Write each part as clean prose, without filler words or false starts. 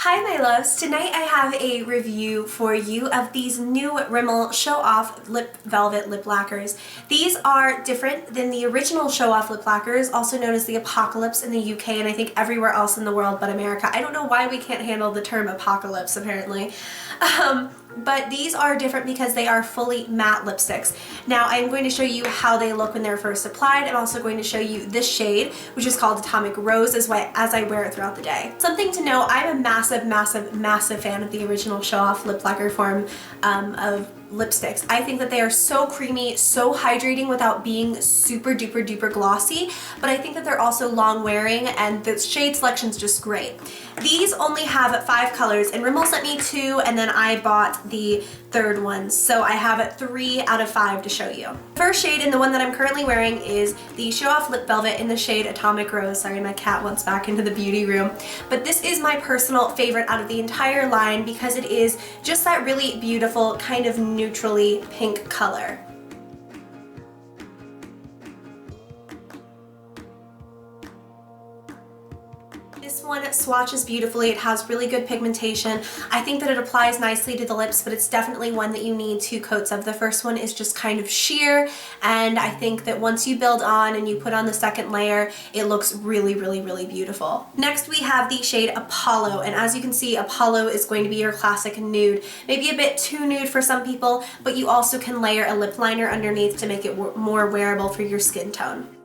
Hi my loves, tonight I have a review for you of these new Rimmel Show Off Lip Velvet Lip Lacquers. These are different than the original Show Off Lip Lacquers, also known as the Apocalypse in the UK and I think everywhere else in the world but America. I don't know why we can't handle the term apocalypse apparently. But these are different because they are fully matte lipsticks. Now I'm going to show you how they look when they're first applied. I'm also going to show you this shade, which is called Atomic Rose, as I wear it throughout the day. Something to know, I'm a massive fan of the original Show Off Lip Lacquer form of lipsticks. I think that they are so creamy, so hydrating without being super duper glossy, but I think that they're also long wearing and the shade selection's just great. These only have 5 colors and Rimmel sent me 2 and then I bought the third one, so I have 3 out of 5 to show you. First shade, and the one that I'm currently wearing, is the Show Off Lip Velvet in the shade Atomic Rose. Sorry, my cat wants back into the beauty room. But this is my personal favorite out of the entire line because it is just that really beautiful kind of neutrally pink color. This one swatches beautifully. It has really good pigmentation. I think that it applies nicely to the lips, but it's definitely one that you need 2 coats of. The first one is just kind of sheer, and I think that once you build on and you put on the second layer, it looks really beautiful. Next we have the shade Apollo, and as you can see, Apollo is going to be your classic nude. Maybe a bit too nude for some people, but you also can layer a lip liner underneath to make it more wearable for your skin tone.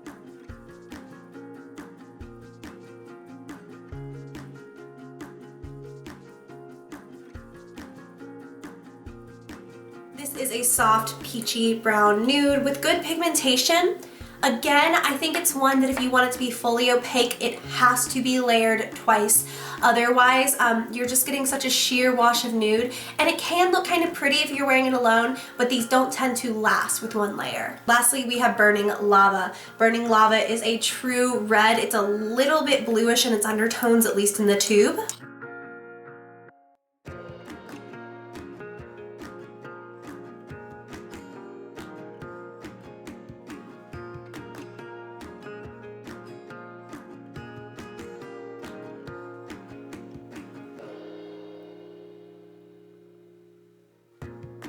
This is a soft peachy brown nude with good pigmentation. Again, I think it's one that if you want it to be fully opaque, it has to be layered twice. Otherwise, you're just getting such a sheer wash of nude, and it can look kind of pretty if you're wearing it alone, but these don't tend to last with one layer. Lastly, we have Burning Lava. Burning Lava is a true red. It's a little bit bluish in its undertones, at least in the tube.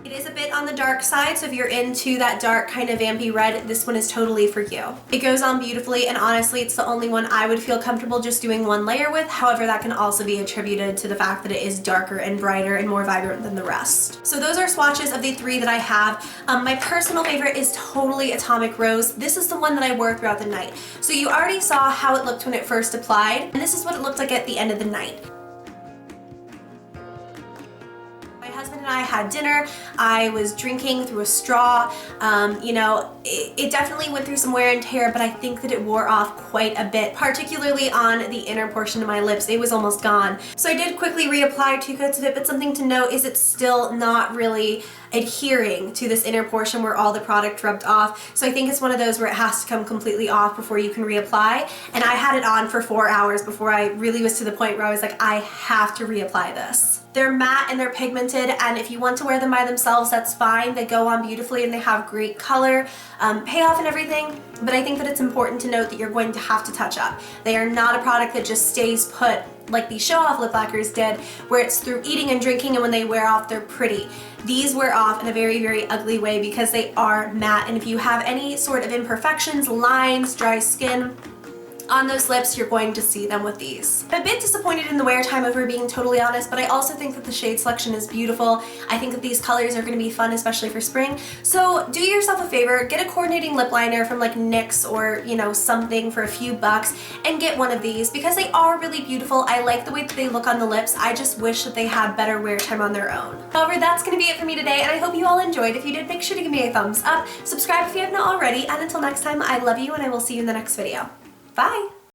It is a bit on the dark side, so if you're into that dark kind of vampy red, this one is totally for you. It goes on beautifully, and honestly, it's the only one I would feel comfortable just doing one layer with. However, that can also be attributed to the fact that it is darker and brighter and more vibrant than the rest. So those are swatches of the 3 that I have. My personal favorite is totally Atomic Rose. This is the one that I wore throughout the night. So you already saw how it looked when it first applied, and this is what it looked like at the end of the night. My husband and I had dinner. I was drinking through a straw. You know, it definitely went through some wear and tear, but I think that it wore off quite a bit, particularly on the inner portion of my lips. It was almost gone. So I did quickly reapply 2 coats of it, but something to note is it's still not really adhering to this inner portion where all the product rubbed off. So I think it's one of those where it has to come completely off before you can reapply. And I had it on for 4 hours before I really was to the point where I was like, I have to reapply this. They're matte and they're pigmented, and if you want to wear them by themselves, that's fine. They go on beautifully and they have great color, payoff and everything, but I think that it's important to note that you're going to have to touch up. They are not a product that just stays put like the Show Off Lip Lacquers did, where it's through eating and drinking, and when they wear off, they're pretty. These wear off in a very ugly way because they are matte, and if you have any sort of imperfections, lines, dry skin on those lips, you're going to see them with these. I'm a bit disappointed in the wear time, if we're being totally honest, but I also think that the shade selection is beautiful. I think that these colors are going to be fun, especially for spring. So do yourself a favor, get a coordinating lip liner from like NYX or, you know, something for a few bucks, and get one of these because they are really beautiful. I like the way that they look on the lips. I just wish that they had better wear time on their own. However, that's going to be it for me today, and I hope you all enjoyed. If you did, make sure to give me a thumbs up, subscribe if you have not already, and until next time, I love you and I will see you in the next video. Bye!